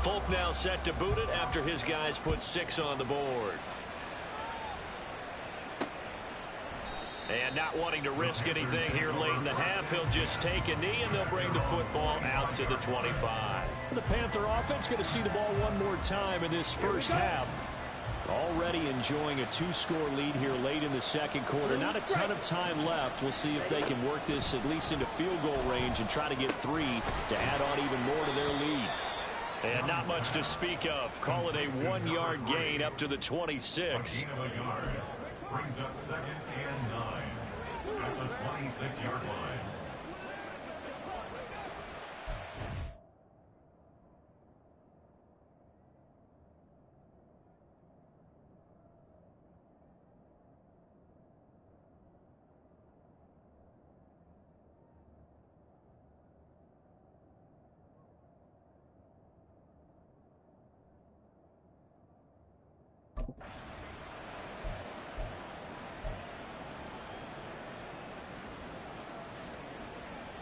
Folk now set to boot it after his guys put 6 on the board. And not wanting to risk anything here late in the half, he'll just take a knee, and they'll bring the football out to the 25. The Panther offense going to see the ball one more time in this first half. Already enjoying a 2-score lead here late in the second quarter. Not a ton of time left. We'll see if they can work this at least into field goal range and try to get 3 to add on even more to their lead. And not much to speak of. Call it a 1-yard gain up to the 26. Brings up 2nd and 9 at the 26-yard line.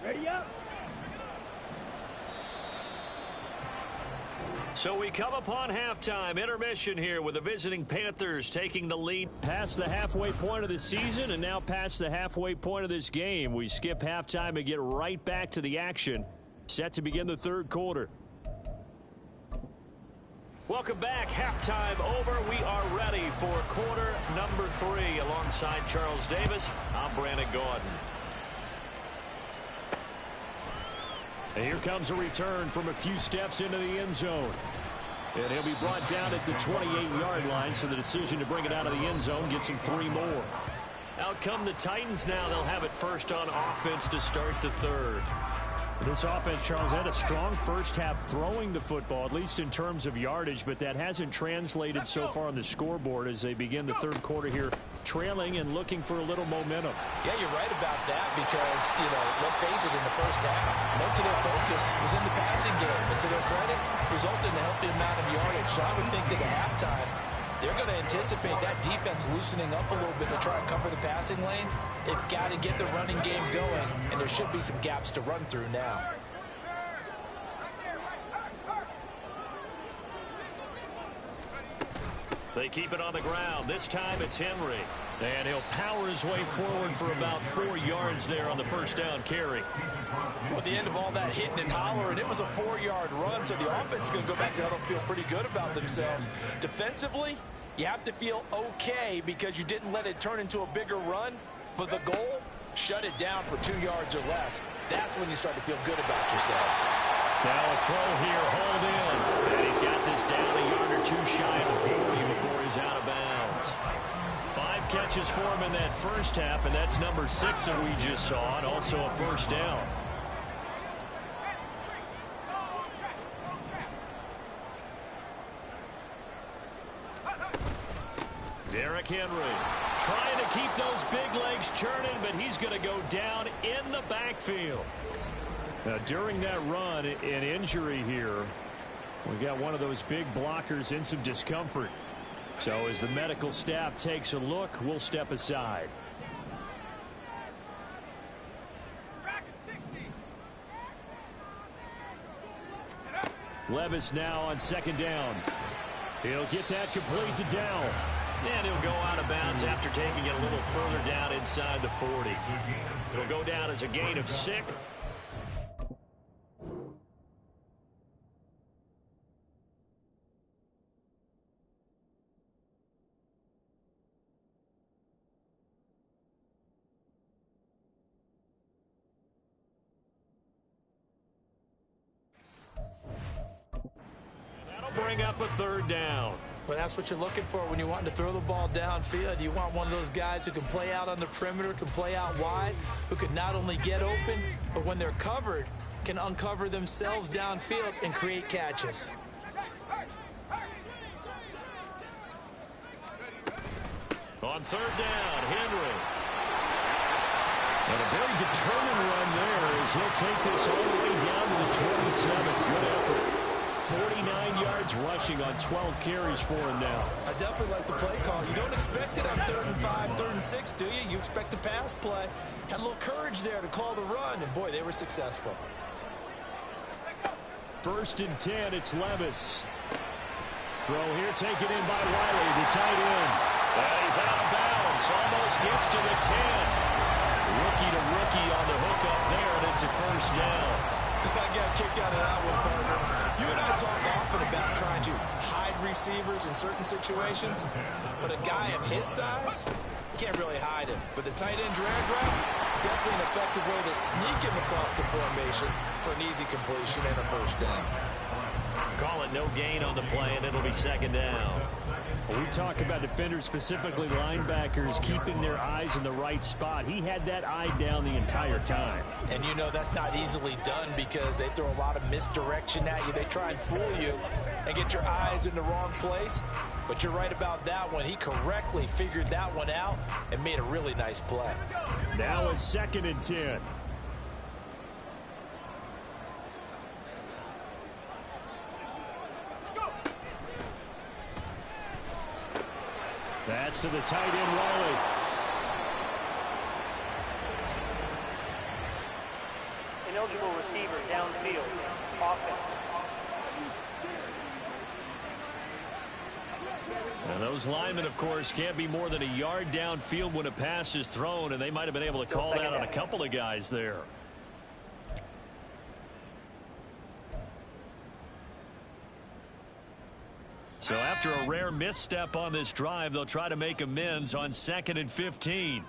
Ready up. So we come upon halftime intermission here with the visiting Panthers taking the lead. Past the halfway point of the season and now past the halfway point of this game. We skip halftime and get right back to the action. Set to begin the third quarter. Welcome back. Halftime over. We are ready for quarter number 3. Alongside Charles Davis, I'm Brandon Gordon. And here comes a return from a few steps into the end zone. And he'll be brought down at the 28-yard line, so the decision to bring it out of the end zone gets him 3 more. Out come the Titans now. They'll have it first on offense to start the third. This offense, Charles, had a strong first half throwing the football, at least in terms of yardage, but that hasn't translated so far on the scoreboard as they begin the third quarter here, trailing and looking for a little momentum. Yeah, you're right about that because, let's face it, in the first half, most of their focus was in the passing game. And to their credit, resulted in a healthy amount of yardage. So I would think that at halftime, they're going to anticipate that defense loosening up a little bit to try and cover the passing lanes. They've got to get the running game going, and there should be some gaps to run through now. They keep it on the ground. This time it's Henry. And he'll power his way forward for about 4 yards there on the first down carry. Well, at the end of all that hitting and hollering, it was a 4-yard run, so the offense is going to go back there and feel pretty good about themselves. Defensively, you have to feel okay because you didn't let it turn into a bigger run. But the goal, shut it down for 2 yards or less. That's when you start to feel good about yourselves. Now a throw here, hold in. And he's got this down a yard or 2 shy of the 40 before he's out of bounds. 5 catches for him in that first half, and that's number 6 that we just saw, and also a first down. Derrick Henry trying to keep those big legs churning, but he's going to go down in the backfield. Now, during that run, an injury here. We got one of those big blockers in some discomfort. So as the medical staff takes a look, we'll step aside. Levis now on second down. He'll get that complete to down. And he'll go out of bounds after taking it a little further down inside the 40. He'll go down as a gain of 6. Bring up a third down. Well, that's what you're looking for when you want to throw the ball downfield. You want one of those guys who can play out on the perimeter, can play out wide, who can not only get open, but when they're covered, can uncover themselves downfield and create catches. On third down, Henry. And a very determined run there as he'll take this all the way down to the 27. Good effort. 49 yards rushing on 12 carries for him now. I definitely like the play call. You don't expect it on 3rd and 5, 3rd and 6, do you? You expect a pass play. Had a little courage there to call the run, and boy, they were successful. 1st and 10, it's Levis. Throw here, taken in by Wiley, the tight end. And he's out of bounds, almost gets to the 10. Rookie to rookie on the hook up there, and it's a 1st down. I got kicked out of that one, partner. You and I talk often about trying to hide receivers in certain situations, but a guy of his size can't really hide him. But the tight end drag route, definitely an effective way to sneak him across the formation for an easy completion and a 1st down. Call it no gain on the play, and it'll be 2nd down. We talk about defenders, specifically linebackers, keeping their eyes in the right spot. He had that eye down the entire time. And you know that's not easily done because they throw a lot of misdirection at you. They try and fool you and get your eyes in the wrong place. But you're right about that one. He correctly figured that one out and made a really nice play. Now a 2nd and 10. That's to the tight end, Wiley. Ineligible receiver downfield. Offense. And those linemen, of course, can't be more than a yard downfield when a pass is thrown, and they might have been able to call that on a couple of guys there. So after a rare misstep on this drive, they'll try to make amends on 2nd and 15.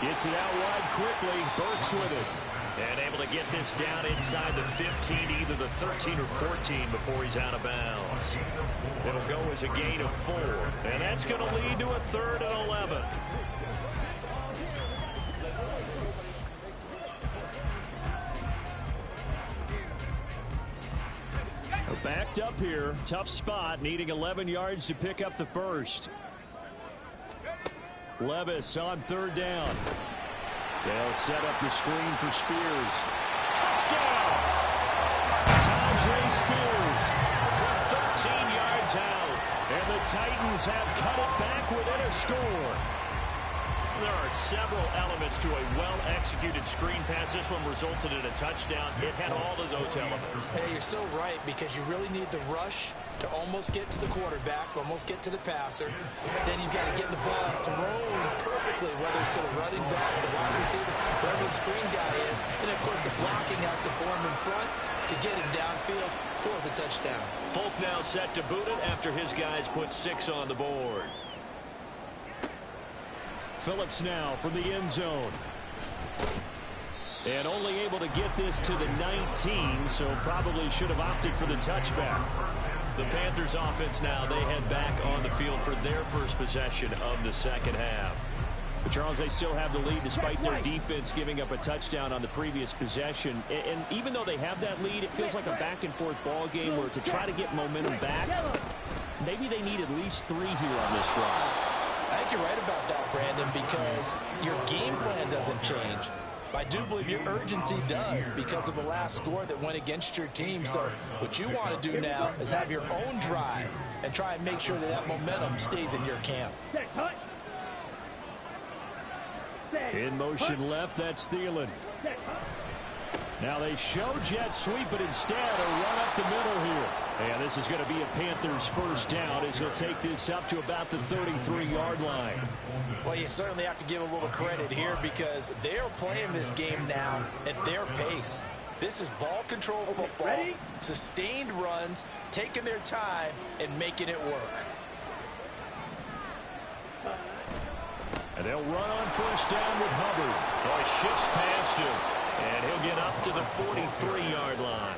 Gets it out wide quickly. Burks with it. And able to get this down inside the 15, either the 13 or 14 before he's out of bounds. It'll go as a gain of 4. And that's going to lead to a 3rd and 11. Backed up here. Tough spot. Needing 11 yards to pick up the 1st. Levis on 3rd down. They'll set up the screen for Spears. Touchdown! Tajay Spears from 13 yards out. And the Titans have cut it back within a score. There are several elements to a well-executed screen pass. This one resulted in a touchdown. It had all of those elements. Hey, you're so right, because you really need the rush to almost get to the quarterback, almost get to the passer. Then you've got to get the ball thrown perfectly, whether it's to the running back, the wide receiver, whoever the screen guy is. And, of course, the blocking has to form in front to get him downfield for the touchdown. Folk now set to boot it after his guys put 6 on the board. Phillips now from the end zone. And only able to get this to the 19, so probably should have opted for the touchback. The Panthers offense now, they head back on the field for their first possession of the 2nd half. But Charles, they still have the lead despite their defense giving up a touchdown on the previous possession. And even though they have that lead, it feels like a back-and-forth ball game where to try to get momentum back, maybe they need at least 3 here on this drive. I think you're right about that, Brandon, because your game plan doesn't change. I do believe your urgency does because of the last score that went against your team. So what you want to do now is have your own drive and try and make sure that that momentum stays in your camp. In motion left, that's Thielen. Now they show jet sweep, but instead a run up the middle here. And this is going to be a Panthers 1st down as he'll take this up to about the 33-yard line. Well, you certainly have to give a little credit here because they're playing this game now at their pace. This is ball control football, sustained runs, taking their time, and making it work. And they'll run on 1st down with Hubbard. Oh, he shifts past him. And he'll get up to the 43-yard line.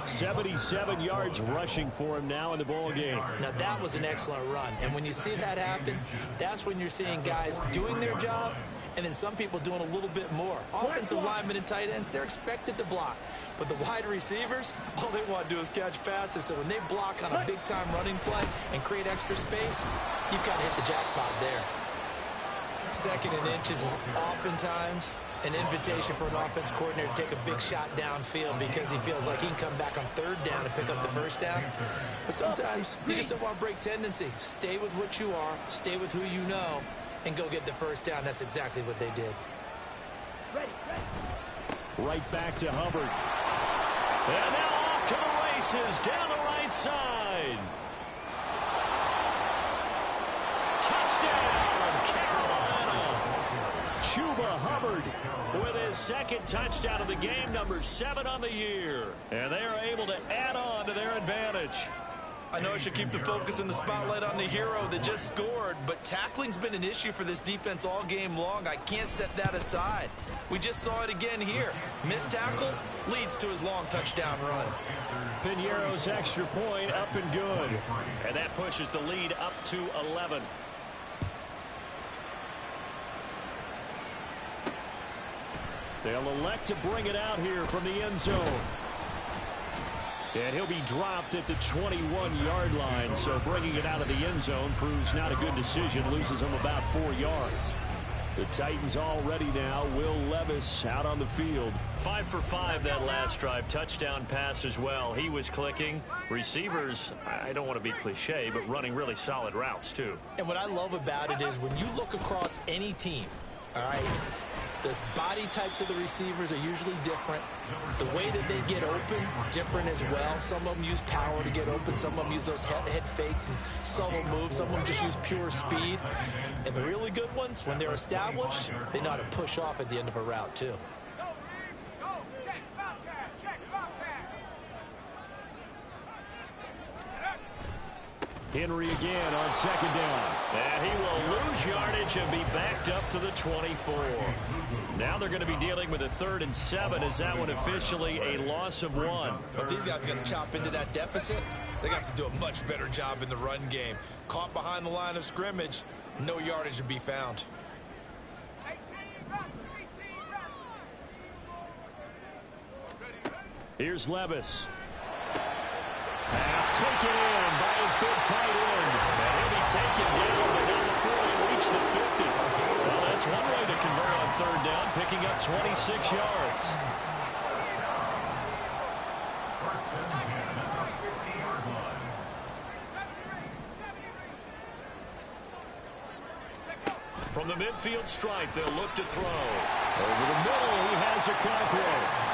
77 yards rushing for him now in the ball game. Now that was an excellent run. And when you see that happen, that's when you're seeing guys doing their job and then some people doing a little bit more. Offensive linemen and tight ends, they're expected to block. But the wide receivers, all they want to do is catch passes. So when they block on a big-time running play and create extra space, you've got to hit the jackpot there. 2nd and inches is oftentimes an invitation for an offense coordinator to take a big shot downfield because he feels like he can come back on 3rd down and pick up the 1st down. But sometimes you just don't want to break tendency. Stay with what you are. Stay with who you know. and go get the first down. That's exactly what they did. Right back to Hubbard. And now off to the races down the right side. Touchdown, Carolina. Chuba Hubbard with his second touchdown of the game, number 7 on the year. And they are able to add on to their advantage. I know I should keep the focus and the spotlight on the hero that just scored, but tackling's been an issue for this defense all game long. I can't set that aside. We just saw it again here. Missed tackles leads to his long touchdown run. Piñeiro's extra point up and good. And that pushes the lead up to 11. They'll elect to bring it out here from the end zone. And he'll be dropped at the 21-yard line, so bringing it out of the end zone proves not a good decision, loses him about 4 yards. The Titans all ready now. Will Levis out on the field. 5 for 5 that last drive. Touchdown pass as well. He was clicking. Receivers, I don't want to be cliche, but running really solid routes too. And what I love about it is when you look across any team, all right, the body types of the receivers are usually different. The way that they get open, different as well. Some of them use power to get open. Some of them use those head fakes and subtle moves. Some of them just use pure speed. And the really good ones, when they're established, they know how to push off at the end of a route too. Henry again on second down. And he will lose yardage and be backed up to the 24. Now they're going to be dealing with a 3rd and 7. Is that one officially a loss of 1? But these guys are going to chop into that deficit. They got to do a much better job in the run game. Caught behind the line of scrimmage, no yardage to be found. Here's Levis. Pass taken in by his big tight end. And he'll be taken down, but not before he reach the 50. Well, that's one way to convert on 3rd down, picking up 26 yards. From the midfield stripe, they'll look to throw. Over the middle, he has a throw.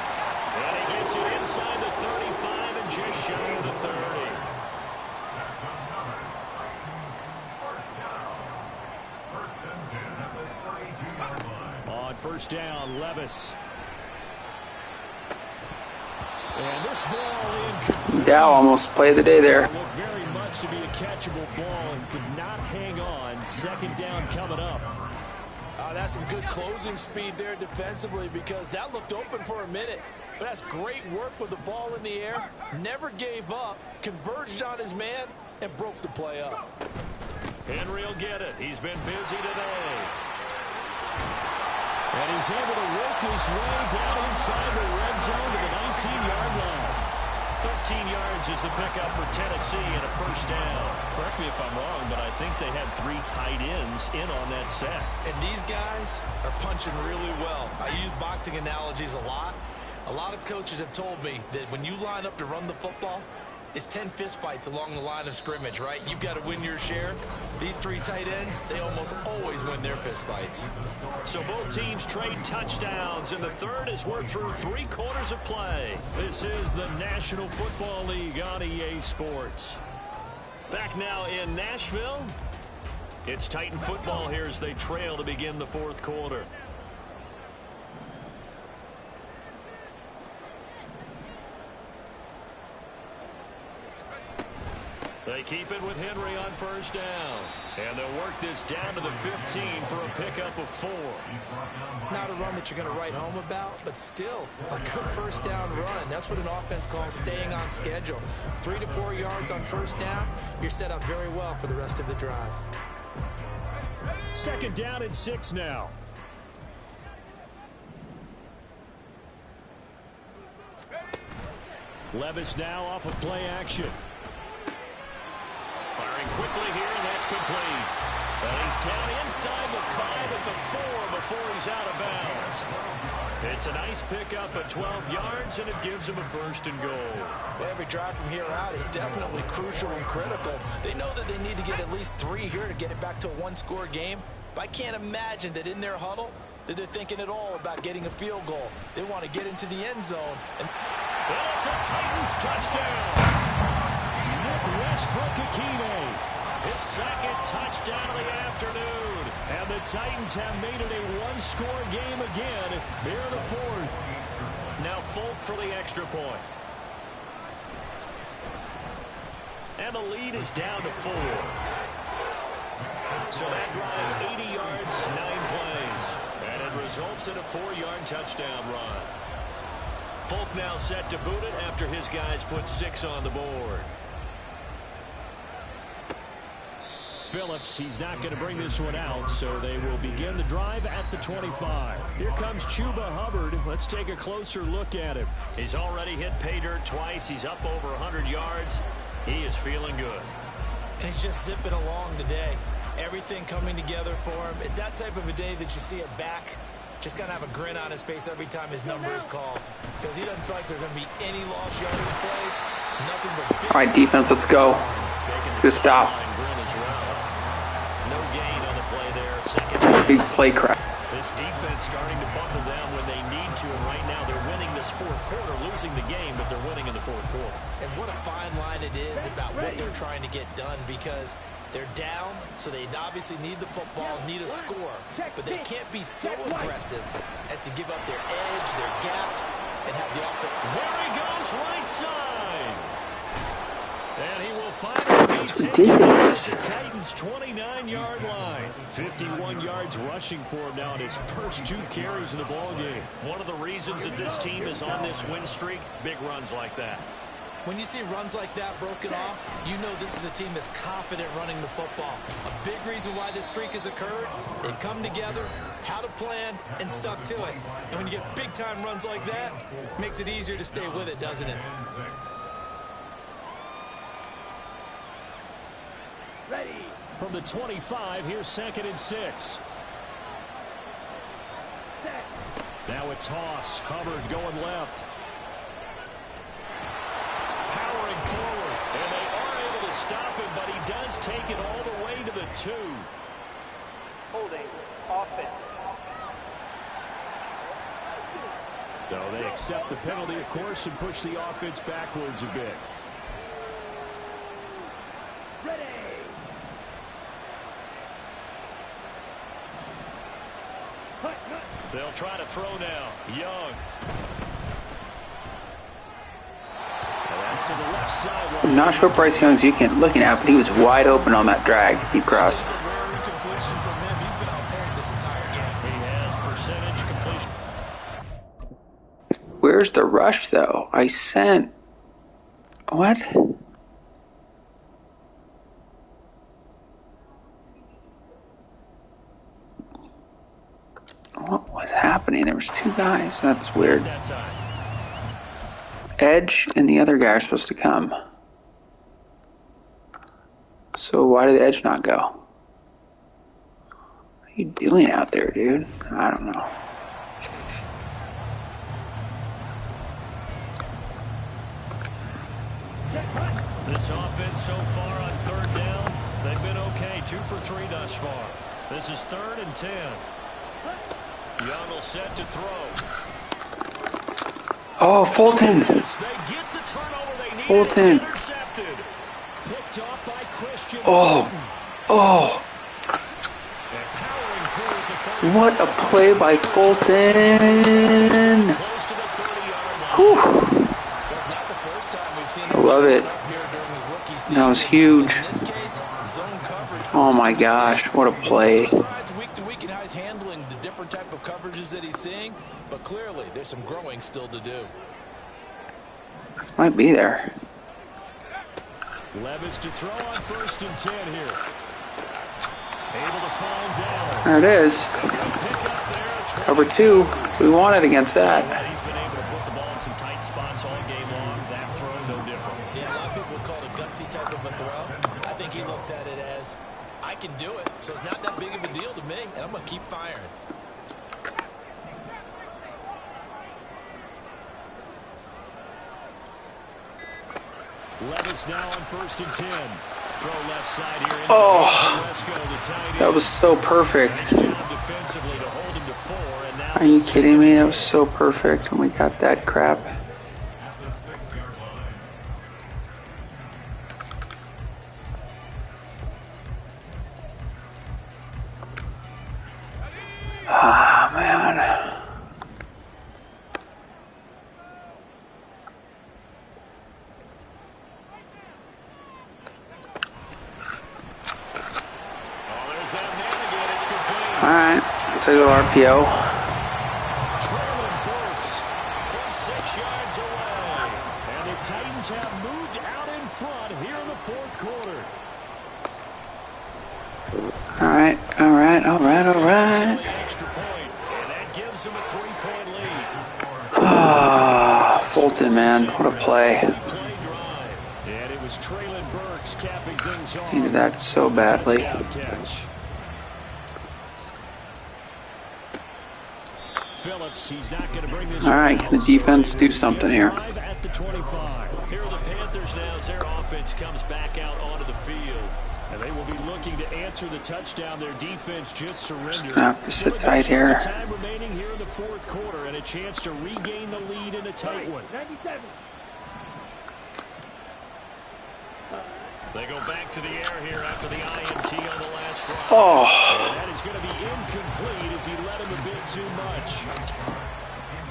And he gets it inside the 35 and just shy of the 30. On 1st down, Levis. And this ball incomplete. Dow almost played the day there. Looked very much to be a catchable ball and could not hang on. 2nd down coming up. That's some good closing speed there defensively because that looked open for a minute. But that's great work with the ball in the air. Never gave up, converged on his man, and broke the play up. Henry will get it. He's been busy today. And he's able to work his way down inside the red zone to the 19-yard line. 13 yards is the pickup for Tennessee and a 1st down. Correct me if I'm wrong, but I think they had 3 tight ends in on that set. And these guys are punching really well. I use boxing analogies a lot. A lot of coaches have told me that when you line up to run the football, it's 10 fistfights along the line of scrimmage, right? You've got to win your share. These 3 tight ends, they almost always win their fistfights. So both teams trade touchdowns, and the 3rd as we're through 3 quarters of play. This is the National Football League on EA Sports. Back now in Nashville. It's Titan football here as they trail to begin the 4th quarter. They keep it with Henry on 1st down. And they'll work this down to the 15 for a pickup of 4. Not a run that you're going to write home about, but still a good 1st down run. That's what an offense calls staying on schedule. 3 to 4 yards on 1st down. You're set up very well for the rest of the drive. 2nd down and 6 now. Levis now off of play action. Firing quickly here, and that's complete. And he's down inside the 5 at the 4 before he's out of bounds. It's a nice pickup at 12 yards, and it gives him a 1st and goal. Well, every drive from here out is definitely crucial and critical. They know that they need to get at least 3 here to get it back to a 1-score game. But I can't imagine that in their huddle that they're thinking at all about getting a field goal. They want to get into the end zone. And it's a Titans touchdown. Nick Westbrook-Akine, his second touchdown of the afternoon. And the Titans have made it a one-score game again here in the fourth. Now Folk for the extra point. And the lead is down to 4. So that drive, 80 yards, 9 plays. And it results in a 4-yard touchdown run. Folk now set to boot it after his guys put 6 on the board. Phillips, he's not going to bring this one out, so they will begin the drive at the 25. Here comes Chuba Hubbard. Let's take a closer look at him. He's already hit pay dirt twice. He's up over 100 yards. He is feeling good. And he's just zipping along today. Everything coming together for him. It's that type of a day that you see a back just kind of have a grin on his face every time his number is called. Because he doesn't feel like there's going to be any lost yardage plays. Nothing but big. All right, defense, let's go. Let's get a stop. No gain on the play there. Second. Big play crap. This defense starting to buckle down when they need to, and right now they're winning this fourth quarter, losing the game, but they're winning in the fourth quarter. And what a fine line it is about what they're trying to get done, because they're down, so they obviously need the football, need a score, but they can't be so aggressive as to give up their edge, their gaps, and have the offense. There he goes, right side. And he will finally That's ridiculous. the Titans' 29-yard line. 51 yards rushing for him now in his first 2 carries in the ballgame. One of the reasons that this team is on this win streak, big runs like that. When you see runs like that broken off, you know this is a team that's confident running the football. A big reason why this streak has occurred, they've come together, had a plan, and stuck to it. And when you get big-time runs like that, it makes it easier to stay with it, doesn't it? From the 25, here's 2nd and 6. Now a toss. Hubbard going left. Powering forward. And they are able to stop him, but he does take it all the way to the 2. Holding. Offense. So they accept the penalty, of course, and push the offense backwards a bit. They'll try to throw now. Young. And that's to the left sideline. I'm not sure Bryce Young's looking at, but he was wide open on that drag, deep cross. He has percentage completion. Where's the rush, though? I sent... What? What was happening? There was 2 guys. That's weird. That time. Edge and the other guy are supposed to come. So why did the edge not go? What are you doing out there, dude? I don't know. This offense so far on 3rd down, they've been okay. 2 for 3 thus far. This is 3rd and 10. Young will set to throw. Oh, Fulton! They get the turnover they need. Fulton! It's intercepted. Picked off by Christian. Oh! Oh! And powering through at the 30. What a play by Fulton! Close to the 30-yard line. Whew. It's not the first time we've seen I love it. That was huge. In this case, zone coverage. Oh my gosh, what a play. Strides week to week and how he's handling the different type of coverages that he's seeing, but clearly there's some growing still to do. This might be there. Levis to throw on 1st and 10 here. Able to find down. There it is. Pick up there. Cover 2. That's what we wanted against that. He's been able to put the ball in some tight spots all game long. That throw, no different. Yeah, a lot of people would call it a gutsy type of a throw. I think he looks at it as, I can do it, so it's not that big of a deal to me, and I'm going to keep firing. Levis now on 1st and 10. throw left side here. Oh, that was so perfect. Defensively to hold him to 4, and now Are you kidding me? That was so perfect when we got that crap. Ah, man. Alright, let's go RPO. Traylon Burks from 6 yards away. And the Titans have moved out in front here in the 4th quarter. Alright. Extra point, and that gives them a 3-point lead. Ah, Fulton, man, what a play. And it was Traylon Burks capping things off. Needed that so badly. Phillips, he's not going to bring this. All right, can the defense do something here? At the 25. Here are the Panthers now as their offense comes back out onto the field. And they will be looking to answer the touchdown. Their defense just surrendered. Just gonna have to sit tight here. Time remaining here in the 4th quarter and a chance to regain the lead in a tight one. 97. They go back to the air here after the INT on the last drive. Oh. And that is going to be incomplete as he let him a bit too much.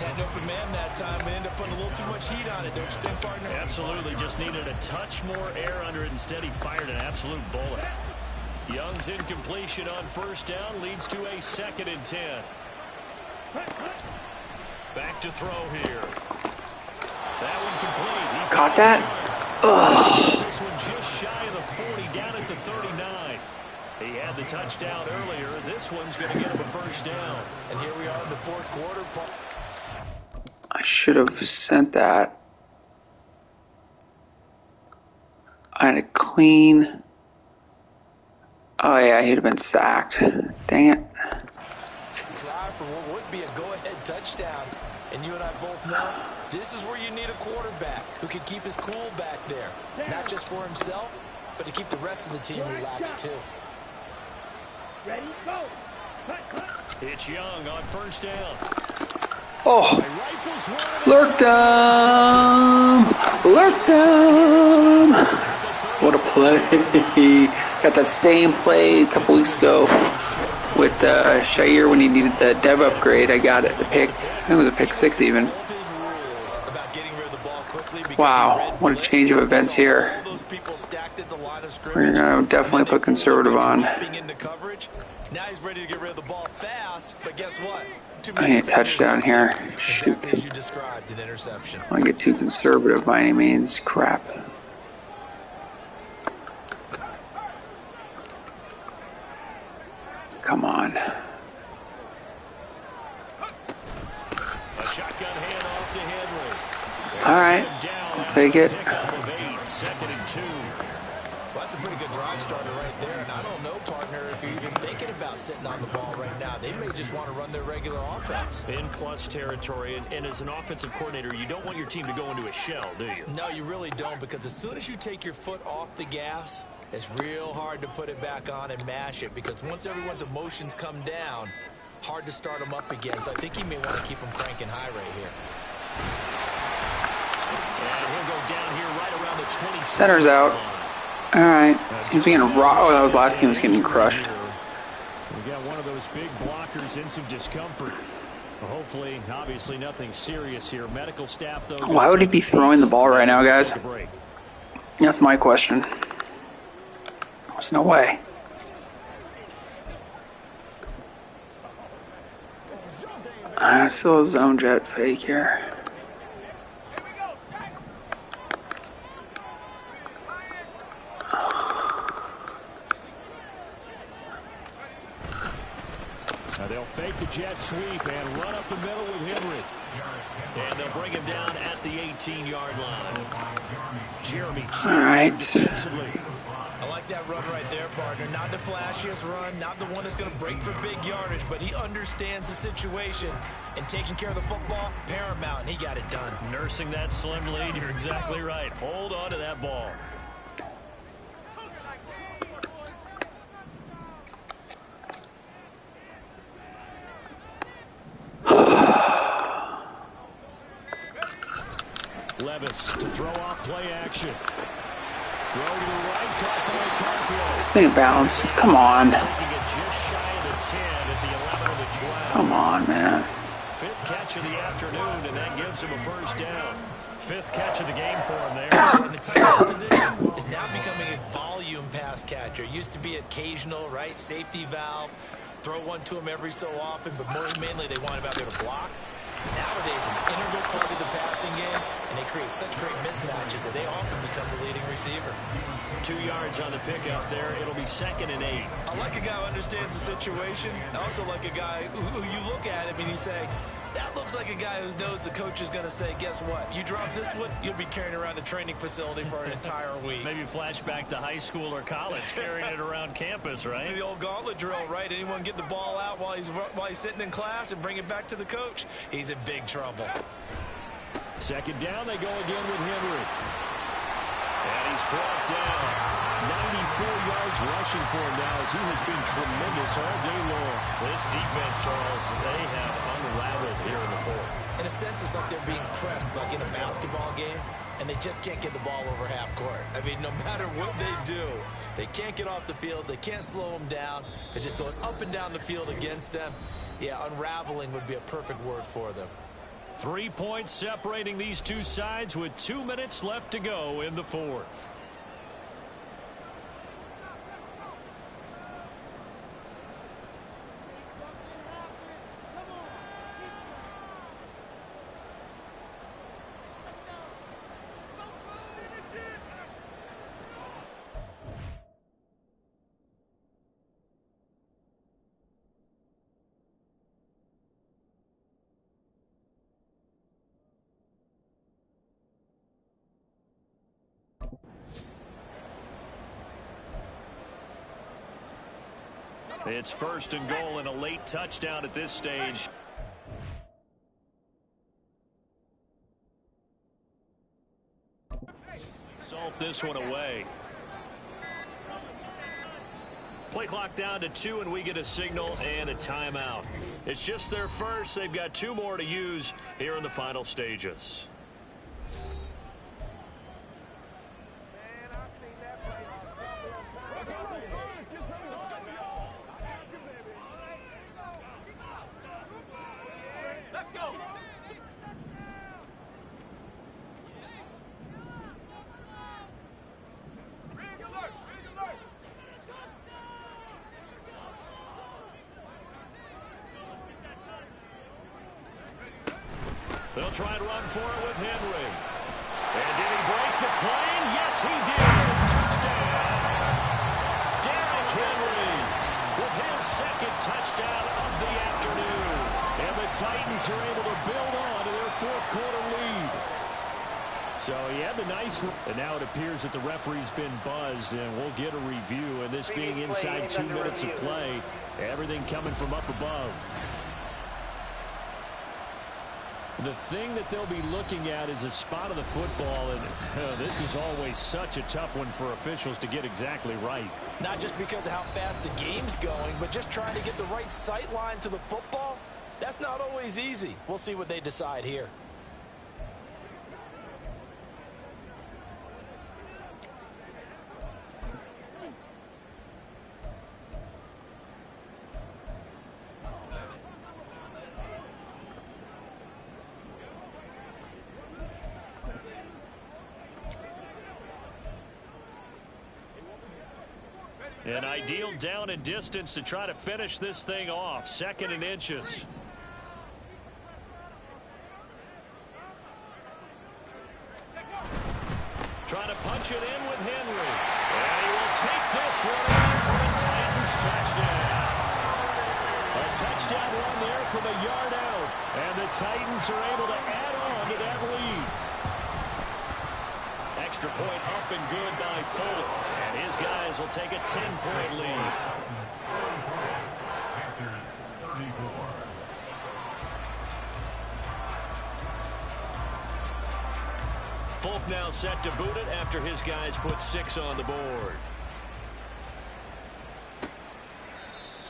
Had an open man that time and ended up putting a little too much heat on it. Don't you think, partner? Absolutely. Just needed a touch more air under it. Instead, he fired an absolute bullet. Young's incompletion on 1st down leads to a 2nd and 10. Back to throw here. That one complete. He Caught that? Ugh. this one just shy of the 40, down at the 39. He had the touchdown earlier. This one's going to get him a 1st down. And here we are in the 4th quarter. I should have sent that. I had a clean. Oh yeah, he'd have been sacked. Dang it. Drive for what would be a go-ahead touchdown. And you and I both know this is where you need a quarterback who can keep his cool back there. Not just for himself, but to keep the rest of the team relaxed too. Ready, go. It's Young on 1st down. Oh, lurked him. What a play. Got that same play a couple weeks ago with Shair when he needed the dev upgrade. I got it, the pick. I think it was a pick 6 even. Wow, what a change of events here. We're going to definitely put conservative on. Now he's ready to get rid of the ball fast, but guess what? I need a touchdown here. Shoot. As you described, an interception. I don't want to get too conservative by any means. Crap. Come on. A shotgun handoff to Henry. All right, I'll take it. 2nd and 2. Well, that's a pretty good drive starter right there. And I don't know, partner, if you're even thinking about sitting on the ball right now. They may just want to run their regular offense. In plus territory, and as an offensive coordinator, you don't want your team to go into a shell, do you? No, you really don't, because as soon as you take your foot off the gas, it's real hard to put it back on and mash it, because once everyone's emotions come down, hard to start them up again. So I think he may want to keep them cranking high right here. And he'll go down here right around the 20. Center's out. All right. He's getting raw. Oh, that was last game. Was getting crushed. We got one of those big blockers in some discomfort. Well, hopefully, obviously, nothing serious here. Medical staff, though. Why would he be throwing the ball right now, guys? That's my question. There's no way. I still a zone jet fake here. Now they'll fake the jet sweep and run up the middle with Henry. And they'll bring him down at the 18-yard line. Jeremy. All right. I like that run right there, partner. Not the flashiest run, not the one that's going to break for big yardage, but he understands the situation. And taking care of the football, paramount, and he got it done. Nursing that slim lead, you're exactly right. Hold on to that ball. Levis to throw off play action. Throw to the right, caught by Carfield. Stay in bounds. Come on. Taking it just shy of the 10 at the 11 of the 12. Come on, man. Fifth catch of the afternoon, and that gives him a first down. Fifth catch of the game for him there. And the tight end position is now becoming a volume pass catcher. Used to be occasional, right? Safety valve. Throw one to him every so often, but mainly they want him out there to block. Nowadays, an integral part of the passing game, and they create such great mismatches that they often become the leading receiver. 2 yards on the pickup there. It'll be 2nd and 8. I like a guy who understands the situation. I also like a guy who you look at him and you say, that looks like a guy who knows the coach is going to say, guess what? You drop this one, you'll be carrying around the training facility for an entire week. Maybe flashback to high school or college, carrying it around campus, right? The old gauntlet drill, right? Anyone get the ball out while he's sitting in class and bring it back to the coach? He's in big trouble. 2nd down, they go again with Henry. And he's brought down. 94 yards rushing for him now as he has been tremendous all day long. This defense, Charles, they have unraveled here in the 4th. In a sense, it's like they're being pressed like in a basketball game, and they just can't get the ball over half court. I mean, no matter what they do, they can't get off the field. They can't slow them down. They're just going up and down the field against them. Yeah, unraveling would be a perfect word for them. 3 points separating these two sides with 2 minutes left to go in the 4th. It's 1st and goal and a late touchdown at this stage. Salt this one away. Play clock down to 2, and we get a signal and a timeout. It's just their first. They've got 2 more to use here in the final stages. They'll try to run for it with Henry. And did he break the plane? Yes, he did. Touchdown. Derrick Henry with his 2nd touchdown of the afternoon. And the Titans are able to build on to their 4th quarter lead. So he had the nice one. And now it appears that the referee's been buzzed, and we'll get a review. And this being inside 2 minutes of play, everything coming from up above. The thing that they'll be looking at is a spot of the football, and this is always such a tough one for officials to get exactly right. Not just because of how fast the game's going, but just trying to get the right sight line to the football. That's not always easy. We'll see what they decide here. An ideal down and distance to try to finish this thing off. 2nd and inches. Trying to punch it in with Henry. And he will take this one in for a Titans touchdown. A touchdown run there from a yard out. And the Titans are able to add on to that lead. Extra point up and good by Fulton. And his guys will take a 10-point lead. Panthers 34. Fulton now set to boot it after his guys put 6 on the board.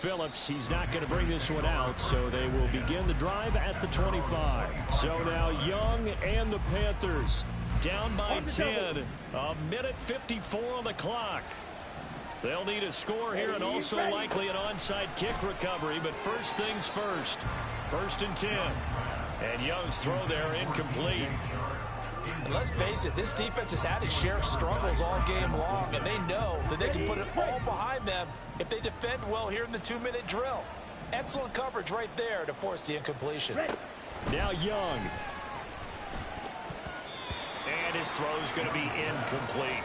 Phillips. He's not going to bring this one out, so they will begin the drive at the 25. So now Young and the Panthers down by 10. A minute 54 on the clock. They'll need a score here and also likely an onside kick recovery, but first things first. 1st and 10. And Young's throw there incomplete. And let's face it, this defense has had its share of struggles all game long, and they know that they can put it all behind them if they defend well here in the 2-minute drill. Excellent coverage right there to force the incompletion. Now Young. And his throw's going to be incomplete.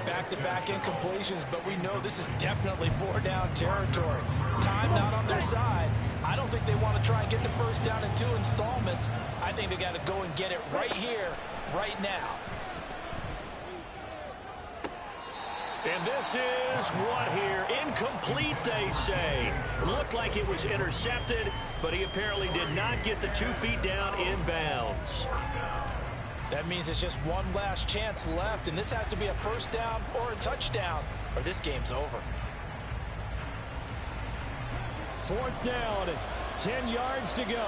Back-to-back incompletions, but we know this is definitely 4-down territory. Time not on their side. I don't think they want to try and get the first down in 2 installments. I think they got to go and get it right here, right now. And this is what here? Incomplete, they say. Looked like it was intercepted, but he apparently did not get the 2 feet down inbounds. That means it's just one last chance left, and this has to be a first down or a touchdown, or this game's over. 4th down, 10 yards to go.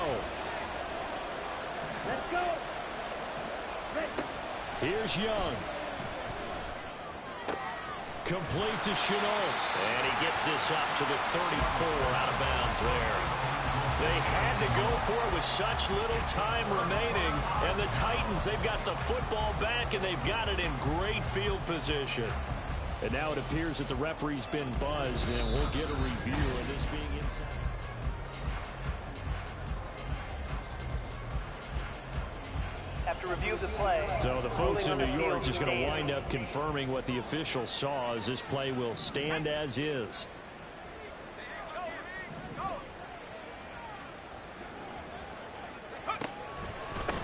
Let's go. Here's Young. Complete to Chenault. And he gets this up to the 34, out of bounds there. They had to go for it with such little time remaining. And the Titans, they've got the football back, and they've got it in great field position. And now it appears that the referee's been buzzed, and we'll get a review of this being inside. After review of the play. So the folks in New York just going to wind up confirming what the official saw, as this play will stand as is.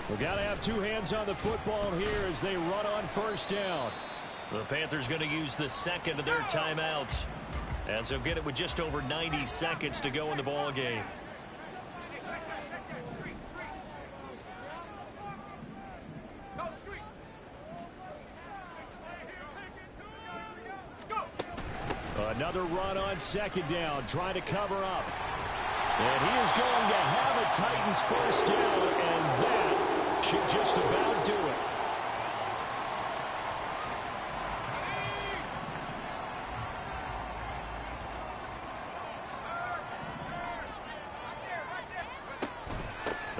We've got to have 2 hands on the football here as they run on 1st down. The Panthers going to use the 2nd of their timeouts, as they'll get it with just over 90 seconds to go in the ball game. Another run on 2nd down, trying to cover up. And he is going to have a Titans first down, and that should just about do it.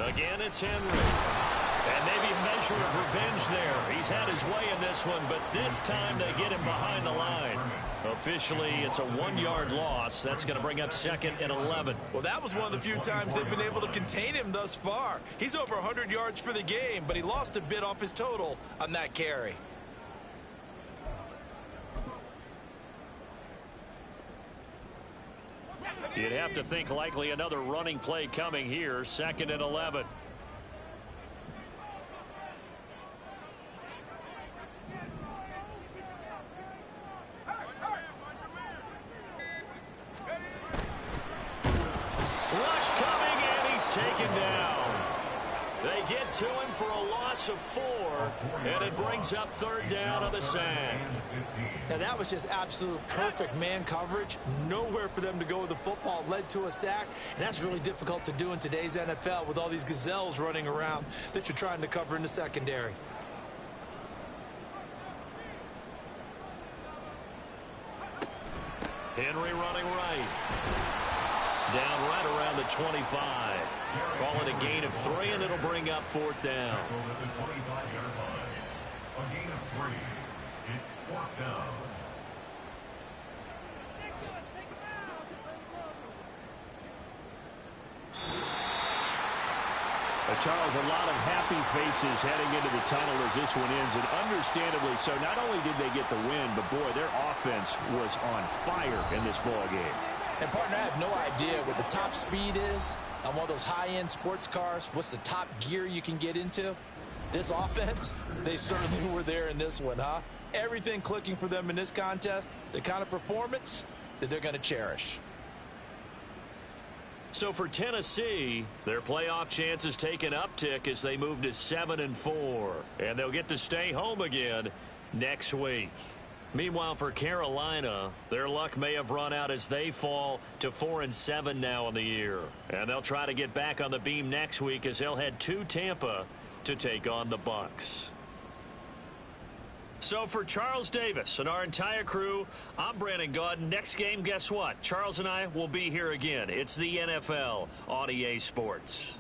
Again, it's Henry. And maybe a measure of revenge there. He's had his way in this one, but this time they get him behind the line. Officially, it's a 1-yard loss. That's going to bring up 2nd and 11. Well, that was one of the few times they've been able to contain him thus far. He's over 100 yards for the game, but he lost a bit off his total on that carry. You'd have to think likely another running play coming here. 2nd and 11. Rush coming, and he's taken down. They get to him for a loss of 4, and it brings up 3rd down on the sack. Now that was just absolute perfect man coverage. Nowhere for them to go with the football. Led to a sack, and that's really difficult to do in today's NFL with all these gazelles running around that you're trying to cover in the secondary. Henry running right. Down right around the 25. Call it a gain of 3, and it'll bring up 4th down. The 25-yard line. A gain of 3. It's 4th down. Charles, a lot of happy faces heading into the tunnel as this one ends, and understandably so. Not only did they get the win, but boy, their offense was on fire in this ball game. And partner, I have no idea what the top speed is on one of those high-end sports cars. What's the top gear you can get into? This offense, they certainly were there in this one, huh? Everything clicking for them in this contest, the kind of performance that they're going to cherish. So for Tennessee, their playoff chances take an uptick as they move to 7-4. And they'll get to stay home again next week. Meanwhile, for Carolina, their luck may have run out as they fall to 4-7 now in the year. And they'll try to get back on the beam next week as they'll head to Tampa to take on the Bucs. So for Charles Davis and our entire crew, I'm Brandon Gaudin. Next game, guess what? Charles and I will be here again. It's the NFL on EA Sports.